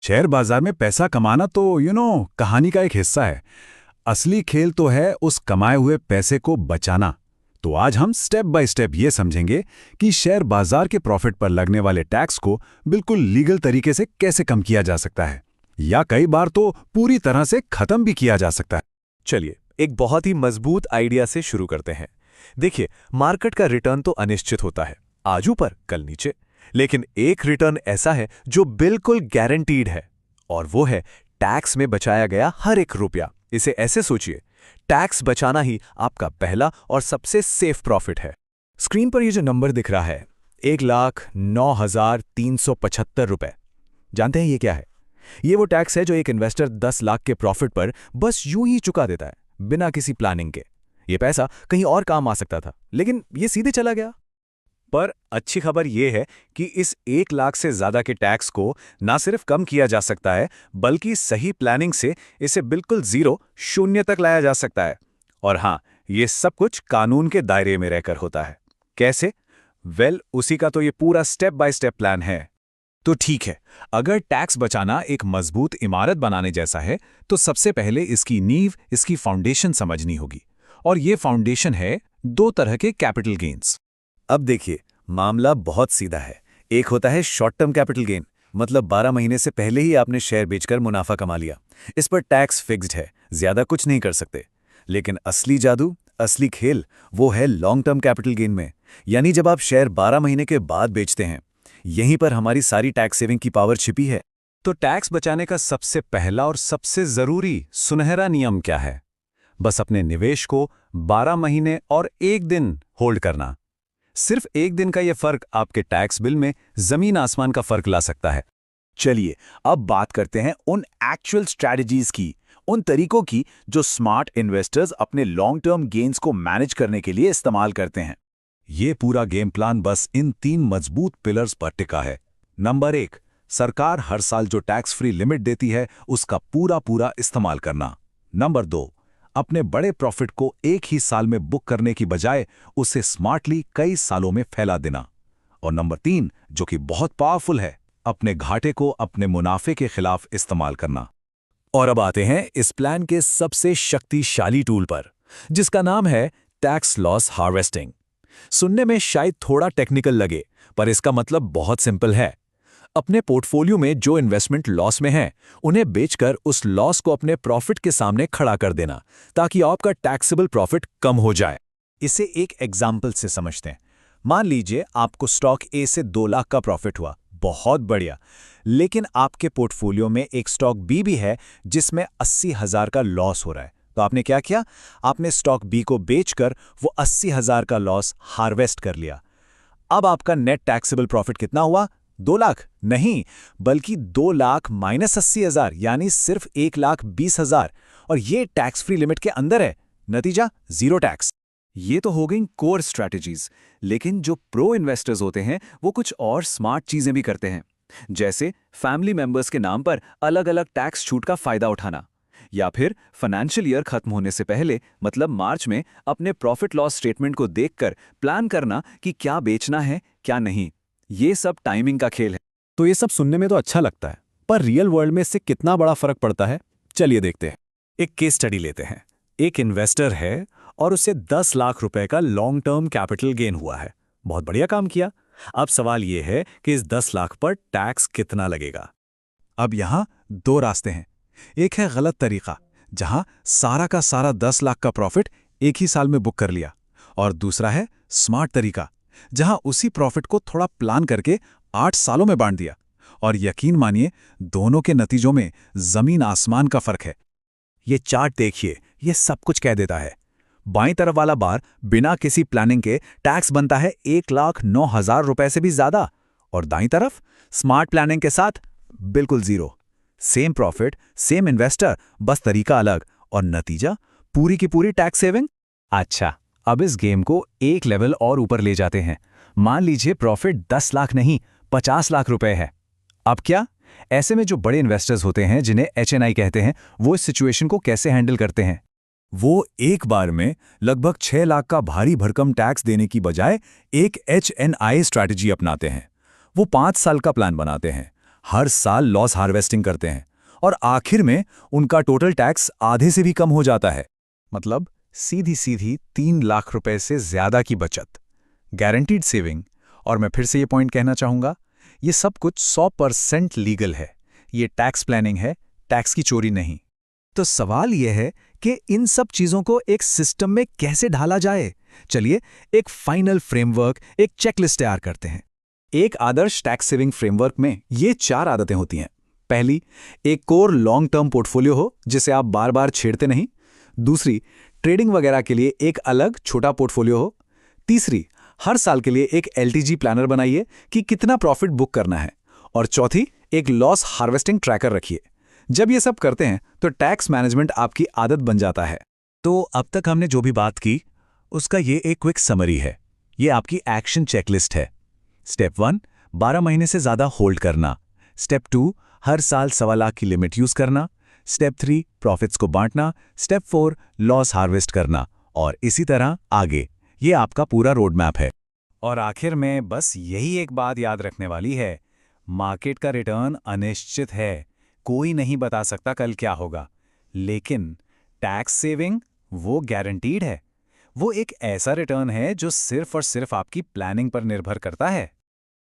Share बाजार में पैसा कमाना तो कहानी का एक हिस्सा है। असली खेल तो है उस कमाए हुए पैसे को बचाना। तो आज हम स्टेप बाय स्टेप ये समझेंगे कि शेयर बाजार के प्रॉफिट पर लगने वाले टैक्स को बिल्कुल लीगल तरीके से कैसे कम किया जा सकता है, या कई बार तो पूरी तरह से खत्म भी किया जा सकता है। चलिए एक बहुत ही मजबूत आइडिया से शुरू करते हैं। देखिए, मार्केट का रिटर्न तो अनिश्चित होता है, आज ऊपर कल नीचे। लेकिन एक रिटर्न ऐसा है जो बिल्कुल गारंटीड है, और वो है टैक्स में बचाया गया हर एक रुपया। इसे ऐसे सोचिए, टैक्स बचाना ही आपका पहला और सबसे सेफ प्रॉफिट है। स्क्रीन पर ये जो नंबर दिख रहा है, 1,09,375 रुपए, जानते हैं ये क्या है? ये वो टैक्स है जो एक इन्वेस्टर 10 लाख के प्रॉफिट पर बस यूं ही चुका देता है, बिना किसी प्लानिंग के। ये पैसा कहीं और काम आ सकता था, लेकिन ये सीधे चला गया। पर अच्छी खबर यह है कि इस 1 लाख से ज्यादा के टैक्स को ना सिर्फ कम किया जा सकता है, बल्कि सही प्लानिंग से इसे बिल्कुल शून्य तक लाया जा सकता है। और हाँ, ये सब कुछ कानून के दायरे में रहकर होता है। कैसे? उसी का तो ये पूरा स्टेप बाय स्टेप प्लान है। तो ठीक है, अगर टैक्स बचाना एक मजबूत इमारत बनाने जैसा है, तो सबसे पहले इसकी नींव, इसकी फाउंडेशन समझनी होगी। और ये फाउंडेशन है 2 तरह के कैपिटल गेन्स। अब देखिए, मामला बहुत सीधा है। एक होता है शॉर्ट टर्म कैपिटल गेन, मतलब 12 महीने से पहले ही आपने शेयर बेचकर मुनाफा कमा लिया। इस पर टैक्स फिक्स्ड है, ज्यादा कुछ नहीं कर सकते। लेकिन असली जादू, असली खेल वो है लॉन्ग टर्म कैपिटल गेन में, यानी जब आप शेयर 12 महीने के बाद बेचते हैं। यहीं पर हमारी सारी टैक्स सेविंग की पावर छिपी है। तो टैक्स बचाने का सबसे पहला और सबसे जरूरी सुनहरा नियम क्या है? बस अपने निवेश को 12 महीने और 1 दिन होल्ड करना। सिर्फ 1 दिन का यह फर्क आपके टैक्स बिल में जमीन आसमान का फर्क ला सकता है। चलिए अब बात करते हैं उन एक्चुअल स्ट्रैटेजीज की, उन तरीकों की जो स्मार्ट इन्वेस्टर्स अपने लॉन्ग टर्म गेन्स को मैनेज करने के लिए इस्तेमाल करते हैं। ये पूरा गेम प्लान बस इन 3 मजबूत पिलर्स पर टिका है। नंबर 1, सरकार हर साल जो टैक्स फ्री लिमिट देती है उसका पूरा इस्तेमाल करना। नंबर 2, अपने बड़े प्रॉफिट को एक ही साल में बुक करने की बजाय उसे स्मार्टली कई सालों में फैला देना। और नंबर 3, जो कि बहुत पावरफुल है, अपने घाटे को अपने मुनाफे के खिलाफ इस्तेमाल करना। और अब आते हैं इस प्लान के सबसे शक्तिशाली टूल पर, जिसका नाम है टैक्स लॉस हार्वेस्टिंग। सुनने में शायद थोड़ा टेक्निकल लगे, पर इसका मतलब बहुत सिंपल है। अपने पोर्टफोलियो में जो इन्वेस्टमेंट लॉस में है, उन्हें बेचकर उस लॉस को अपने प्रॉफिट के सामने खड़ा कर देना, ताकि आपका टैक्सेबल प्रॉफिट कम हो जाए। इसे एक एग्जाम्पल से समझते हैं। मान लीजिए आपको स्टॉक ए से 2 लाख का प्रॉफिट हुआ, बहुत बढ़िया। लेकिन आपके पोर्टफोलियो में एक स्टॉक बी भी है जिसमें 80,000 का लॉस हो रहा है। तो आपने क्या किया? आपने स्टॉक बी को बेचकर वो 80,000 का लॉस हार्वेस्ट कर लिया। अब आपका नेट टैक्सेबल प्रॉफिट कितना हुआ? 2 लाख नहीं, बल्कि 2 लाख माइनस 80,000, यानी सिर्फ 1,20,000। और ये टैक्स फ्री लिमिट के अंदर है। नतीजा 0 टैक्स। ये तो हो गई कोर स्ट्रैटेजीज। लेकिन जो प्रो इन्वेस्टर्स होते हैं वो कुछ और स्मार्ट चीजें भी करते हैं, जैसे फैमिली मेंबर्स के नाम पर अलग-अलग टैक्स छूट का फायदा उठाना, या फिर फाइनेंशियल ईयर खत्म होने से पहले, मतलब मार्च में, अपने प्रॉफिट लॉस स्टेटमेंट को देखकर प्लान करना कि क्या बेचना है क्या नहीं। ये सब टाइमिंग का खेल है। तो ये सब सुनने में तो अच्छा लगता है, पर रियल वर्ल्ड में इससे कितना बड़ा फर्क पड़ता है, चलिए देखते हैं। एक केस स्टडी लेते हैं। एक इन्वेस्टर है और उसे 10 लाख रुपए का लॉन्ग टर्म कैपिटल गेन हुआ है। बहुत बढ़िया काम किया। अब सवाल यह है कि इस 10 लाख पर टैक्स कितना लगेगा? अब यहां 2 रास्ते हैं। एक है गलत तरीका, जहां सारा का सारा 10 लाख का प्रॉफिट एक ही साल में बुक कर लिया, और दूसरा है स्मार्ट तरीका, जहां उसी प्रॉफिट को थोड़ा प्लान करके 8 सालों में बांट दिया। और यकीन मानिए, दोनों के नतीजों में जमीन आसमान का फर्क है। ये चार्ट देखिए, ये सब कुछ कह देता है। बाईं तरफ वाला बार बिना किसी प्लानिंग के टैक्स बनता है 1,09,000 रुपए से भी ज्यादा, और दाईं तरफ स्मार्ट प्लानिंग के साथ बिल्कुल 0। सेम प्रॉफिट, सेम इन्वेस्टर, बस तरीका अलग, और नतीजा पूरी की पूरी टैक्स सेविंग। अच्छा, अब इस गेम को एक लेवल और ऊपर ले जाते हैं। मान लीजिए प्रॉफिट 10 लाख नहीं 50 लाख रुपए है। अब क्या? ऐसे में जो बड़े इन्वेस्टर्स होते हैं, जिन्हें HNI कहते हैं, वो इस सिचुएशन को कैसे हैंडल करते हैं? वो एक बार में लगभग 6 लाख का भारी भरकम टैक्स देने की बजाय एक HNI स्ट्रैटेजी अपनाते हैं। वो 5 साल का प्लान बनाते हैं। हर साल लॉस हार्वेस्टिंग करते हैं और आखिर में उनका टोटल टैक्स आधे से भी कम हो जाता है। मतलब सीधी सीधी 3 लाख रुपए से ज्यादा की बचत, गारंटीड सेविंग। और मैं फिर से ये पॉइंट कहना चाहूंगा, ये सब कुछ 100% लीगल है। ये टैक्स प्लानिंग है, टैक्स की चोरी नहीं। तो सवाल यह है कि इन सब चीजों को एक सिस्टम में कैसे ढाला जाए। चलिए एक फाइनल फ्रेमवर्क, एक चेकलिस्ट तैयार करते हैं। एक आदर्श टैक्स सेविंग फ्रेमवर्क में ये 4 आदतें होती हैं। पहली, एक कोर लॉन्ग टर्म पोर्टफोलियो हो जिसे आप बार बार छेड़ते नहीं। दूसरी, ट्रेडिंग वगैरह के लिए एक अलग छोटा पोर्टफोलियो हो। तीसरी, हर साल के लिए एक एलटीजी प्लानर बनाइए कि कितना प्रॉफिट बुक करना है। और चौथी, एक लॉस हार्वेस्टिंग ट्रैकर रखिए। जब ये सब करते हैं तो टैक्स मैनेजमेंट आपकी आदत बन जाता है। तो अब तक हमने जो भी बात की उसका ये एक क्विक समरी है। ये आपकी एक्शन चेकलिस्ट है। स्टेप 1, 12 महीने से ज्यादा होल्ड करना। स्टेप 2, हर साल 1.25 लाख की लिमिट यूज करना। स्टेप 3, प्रॉफिट्स को बांटना। स्टेप 4, लॉस हार्वेस्ट करना। और इसी तरह आगे। ये आपका पूरा रोड मैप है। और आखिर में बस यही एक बात याद रखने वाली है, मार्केट का रिटर्न अनिश्चित है, कोई नहीं बता सकता कल क्या होगा। लेकिन टैक्स सेविंग वो गारंटीड है। वो एक ऐसा रिटर्न है जो सिर्फ और सिर्फ आपकी प्लानिंग पर निर्भर करता है।